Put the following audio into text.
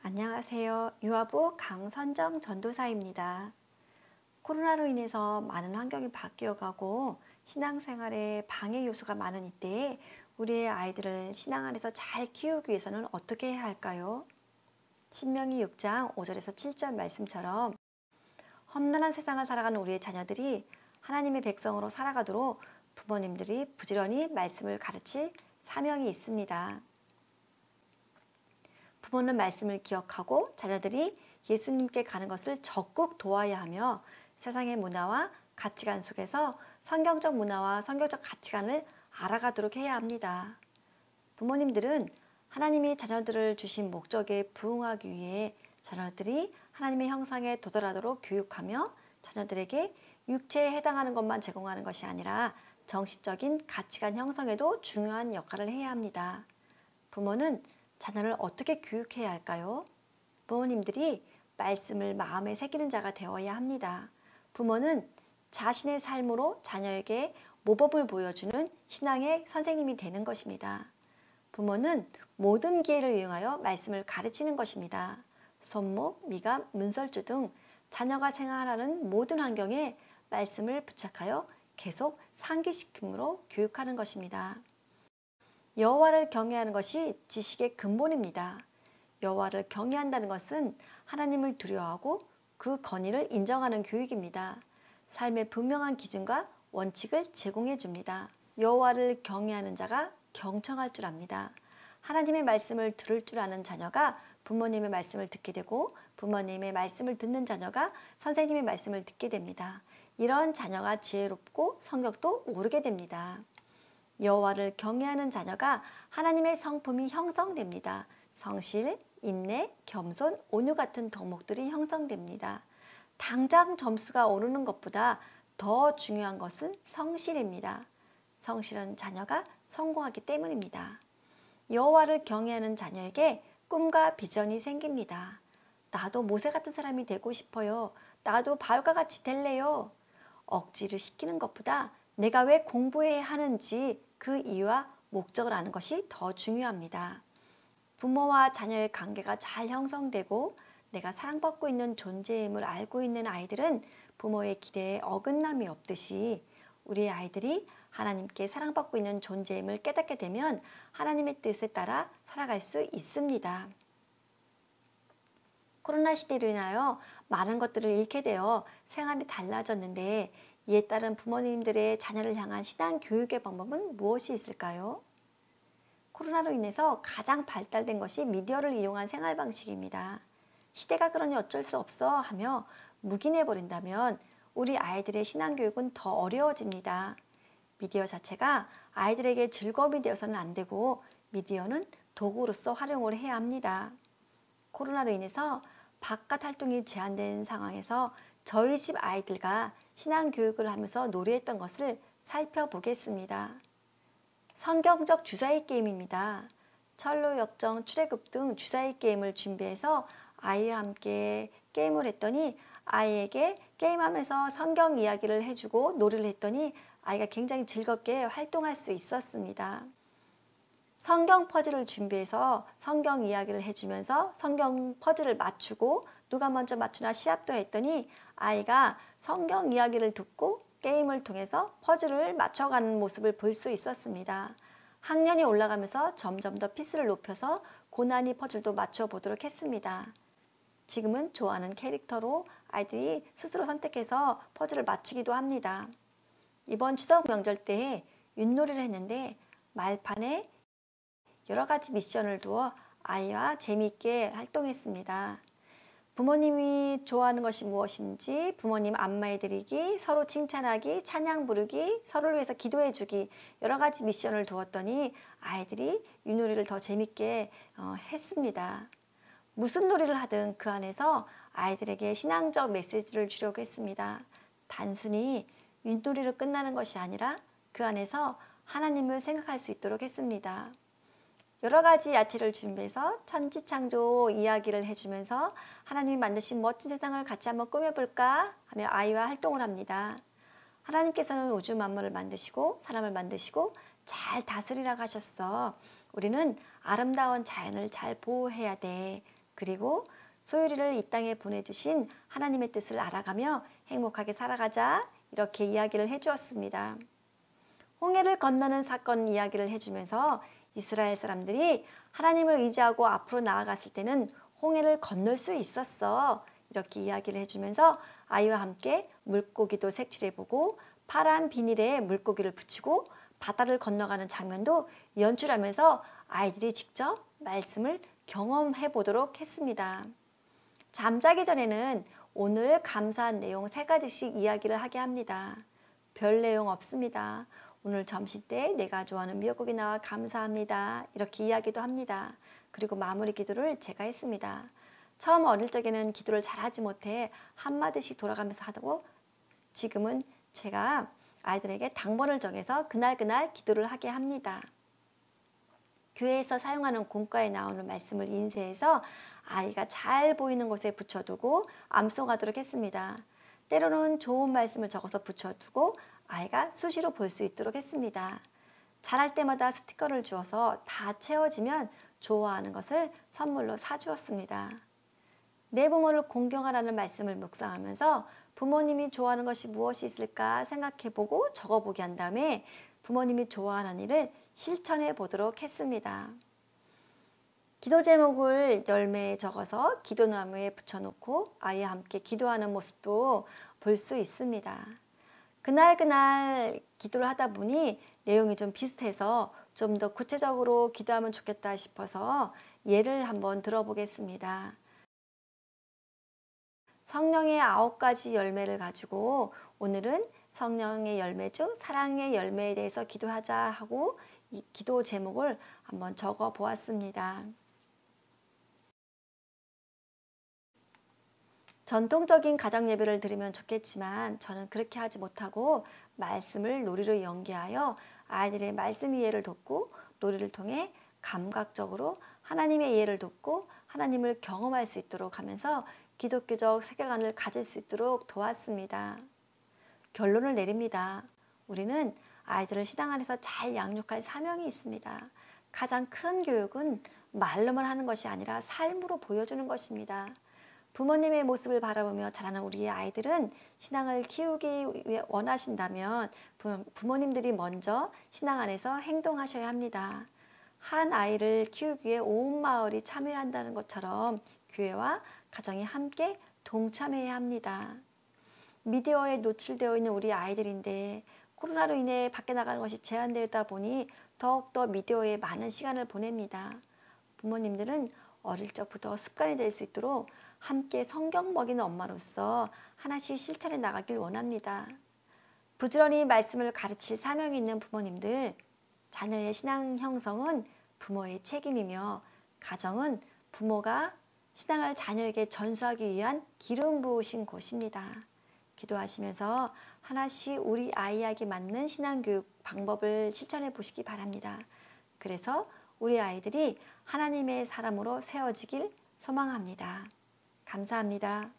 안녕하세요. 유아부 강선정 전도사입니다. 코로나로 인해서 많은 환경이 바뀌어가고 신앙생활에 방해 요소가 많은 이때에 우리의 아이들을 신앙 안에서 잘 키우기 위해서는 어떻게 해야 할까요? 신명기 6장 5절에서 7절 말씀처럼 험난한 세상을 살아가는 우리의 자녀들이 하나님의 백성으로 살아가도록 부모님들이 부지런히 말씀을 가르칠 사명이 있습니다. 부모는 말씀을 기억하고 자녀들이 예수님께 가는 것을 적극 도와야 하며 세상의 문화와 가치관 속에서 성경적 문화와 성경적 가치관을 알아가도록 해야 합니다. 부모님들은 하나님이 자녀들을 주신 목적에 부응하기 위해 자녀들이 하나님의 형상에 도달하도록 교육하며 자녀들에게 육체에 해당하는 것만 제공하는 것이 아니라 정신적인 가치관 형성에도 중요한 역할을 해야 합니다. 부모는 자녀를 어떻게 교육해야 할까요? 부모님들이 말씀을 마음에 새기는 자가 되어야 합니다. 부모는 자신의 삶으로 자녀에게 모범을 보여주는 신앙의 선생님이 되는 것입니다. 부모는 모든 기회를 이용하여 말씀을 가르치는 것입니다. 손목, 미감, 문설주 등 자녀가 생활하는 모든 환경에 말씀을 부착하여 계속 상기시킴으로 교육하는 것입니다. 여호와를 경외하는 것이 지식의 근본입니다. 여호와를 경외한다는 것은 하나님을 두려워하고 그 권위를 인정하는 교육입니다. 삶의 분명한 기준과 원칙을 제공해 줍니다. 여호와를 경외하는 자가 경청할 줄 압니다. 하나님의 말씀을 들을 줄 아는 자녀가 부모님의 말씀을 듣게 되고 부모님의 말씀을 듣는 자녀가 선생님의 말씀을 듣게 됩니다. 이런 자녀가 지혜롭고 성격도 오르게 됩니다. 여호와를 경외하는 자녀가 하나님의 성품이 형성됩니다. 성실, 인내, 겸손, 온유 같은 덕목들이 형성됩니다. 당장 점수가 오르는 것보다 더 중요한 것은 성실입니다. 성실한 자녀가 성공하기 때문입니다. 여호와를 경외하는 자녀에게 꿈과 비전이 생깁니다. 나도 모세 같은 사람이 되고 싶어요. 나도 바울과 같이 될래요. 억지를 시키는 것보다 내가 왜 공부해야 하는지 그 이유와 목적을 아는 것이 더 중요합니다. 부모와 자녀의 관계가 잘 형성되고 내가 사랑받고 있는 존재임을 알고 있는 아이들은 부모의 기대에 어긋남이 없듯이 우리 아이들이 하나님께 사랑받고 있는 존재임을 깨닫게 되면 하나님의 뜻에 따라 살아갈 수 있습니다. 코로나 시대로 인하여 많은 것들을 잃게 되어 생활이 달라졌는데 이에 따른 부모님들의 자녀를 향한 신앙 교육의 방법은 무엇이 있을까요? 코로나로 인해서 가장 발달된 것이 미디어를 이용한 생활 방식입니다. 시대가 그러니 어쩔 수 없어 하며 묵인해버린다면 우리 아이들의 신앙 교육은 더 어려워집니다. 미디어 자체가 아이들에게 즐거움이 되어서는 안 되고 미디어는 도구로서 활용을 해야 합니다. 코로나로 인해서 바깥 활동이 제한된 상황에서 저희 집 아이들과 신앙 교육을 하면서 놀이했던 것을 살펴보겠습니다. 성경적 주사위 게임입니다. 철로 역정, 출애굽 등 주사위 게임을 준비해서 아이와 함께 게임을 했더니 아이에게 게임하면서 성경 이야기를 해주고 놀이를 했더니 아이가 굉장히 즐겁게 활동할 수 있었습니다. 성경 퍼즐을 준비해서 성경 이야기를 해주면서 성경 퍼즐을 맞추고 누가 먼저 맞추나 시합도 했더니 아이가 성경 이야기를 듣고 게임을 통해서 퍼즐을 맞춰가는 모습을 볼 수 있었습니다. 학년이 올라가면서 점점 더 피스를 높여서 고난이 퍼즐도 맞춰보도록 했습니다. 지금은 좋아하는 캐릭터로 아이들이 스스로 선택해서 퍼즐을 맞추기도 합니다. 이번 추석 명절 때에 윷놀이를 했는데 말판에 여러 가지 미션을 두어 아이와 재미있게 활동했습니다. 부모님이 좋아하는 것이 무엇인지 부모님 안마해드리기, 서로 칭찬하기, 찬양 부르기, 서로를 위해서 기도해주기 여러 가지 미션을 두었더니 아이들이 윷놀이를 더 재밌게 했습니다. 무슨 놀이를 하든 그 안에서 아이들에게 신앙적 메시지를 주려고 했습니다. 단순히 윷놀이로 끝나는 것이 아니라 그 안에서 하나님을 생각할 수 있도록 했습니다. 여러 가지 야채를 준비해서 천지창조 이야기를 해주면서 하나님이 만드신 멋진 세상을 같이 한번 꾸며볼까 하며 아이와 활동을 합니다. 하나님께서는 우주 만물을 만드시고 사람을 만드시고 잘 다스리라고 하셨어. 우리는 아름다운 자연을 잘 보호해야 돼. 그리고 소율이를 이 땅에 보내주신 하나님의 뜻을 알아가며 행복하게 살아가자, 이렇게 이야기를 해주었습니다. 홍해를 건너는 사건 이야기를 해주면서 이스라엘 사람들이 하나님을 의지하고 앞으로 나아갔을 때는 홍해를 건널 수 있었어, 이렇게 이야기를 해주면서 아이와 함께 물고기도 색칠해보고 파란 비닐에 물고기를 붙이고 바다를 건너가는 장면도 연출하면서 아이들이 직접 말씀을 경험해 보도록 했습니다. 잠자기 전에는 오늘 감사한 내용 3가지씩 이야기를 하게 합니다. 별 내용 없습니다. 오늘 점심 때 내가 좋아하는 미역국이 나와 감사합니다, 이렇게 이야기도 합니다. 그리고 마무리 기도를 제가 했습니다. 처음 어릴 적에는 기도를 잘하지 못해 한마디씩 돌아가면서 하고, 지금은 제가 아이들에게 당번을 정해서 그날 기도를 하게 합니다. 교회에서 사용하는 공과에 나오는 말씀을 인쇄해서 아이가 잘 보이는 곳에 붙여두고 암송하도록 했습니다. 때로는 좋은 말씀을 적어서 붙여두고 아이가 수시로 볼 수 있도록 했습니다. 자랄 때마다 스티커를 주어서 다 채워지면 좋아하는 것을 선물로 사주었습니다. 내 부모를 공경하라는 말씀을 묵상하면서 부모님이 좋아하는 것이 무엇이 있을까 생각해보고 적어보게 한 다음에 부모님이 좋아하는 일을 실천해 보도록 했습니다. 기도 제목을 열매에 적어서 기도나무에 붙여놓고 아이와 함께 기도하는 모습도 볼 수 있습니다. 그날 기도를 하다 보니 내용이 좀 비슷해서 좀 더 구체적으로 기도하면 좋겠다 싶어서 예를 한번 들어보겠습니다. 성령의 9가지 열매를 가지고 오늘은 성령의 열매 중 사랑의 열매에 대해서 기도하자 하고 이 기도 제목을 한번 적어 보았습니다. 전통적인 가정 예배를 드리면 좋겠지만 저는 그렇게 하지 못하고 말씀을 놀이로 연계하여 아이들의 말씀 이해를 돕고 놀이를 통해 감각적으로 하나님의 이해를 돕고 하나님을 경험할 수 있도록 하면서 기독교적 세계관을 가질 수 있도록 도왔습니다. 결론을 내립니다. 우리는 아이들을 신앙 안에서 잘 양육할 사명이 있습니다. 가장 큰 교육은 말로만 하는 것이 아니라 삶으로 보여주는 것입니다. 부모님의 모습을 바라보며 자라는 우리의 아이들은 신앙을 키우기 위해 원하신다면 부모님들이 먼저 신앙 안에서 행동하셔야 합니다. 한 아이를 키우기 위해 온 마을이 참여한다는 것처럼 교회와 가정이 함께 동참해야 합니다. 미디어에 노출되어 있는 우리 아이들인데 코로나로 인해 밖에 나가는 것이 제한되다 보니 더욱더 미디어에 많은 시간을 보냅니다. 부모님들은 어릴 적부터 습관이 될 수 있도록 함께 성경 먹이는 엄마로서 하나씩 실천해 나가길 원합니다. 부지런히 말씀을 가르칠 사명이 있는 부모님들, 자녀의 신앙 형성은 부모의 책임이며 가정은 부모가 신앙을 자녀에게 전수하기 위한 기름 부으신 곳입니다. 기도하시면서 하나씩 우리 아이에게 맞는 신앙교육 방법을 실천해 보시기 바랍니다. 그래서 우리 아이들이 하나님의 사람으로 세워지길 소망합니다. 감사합니다.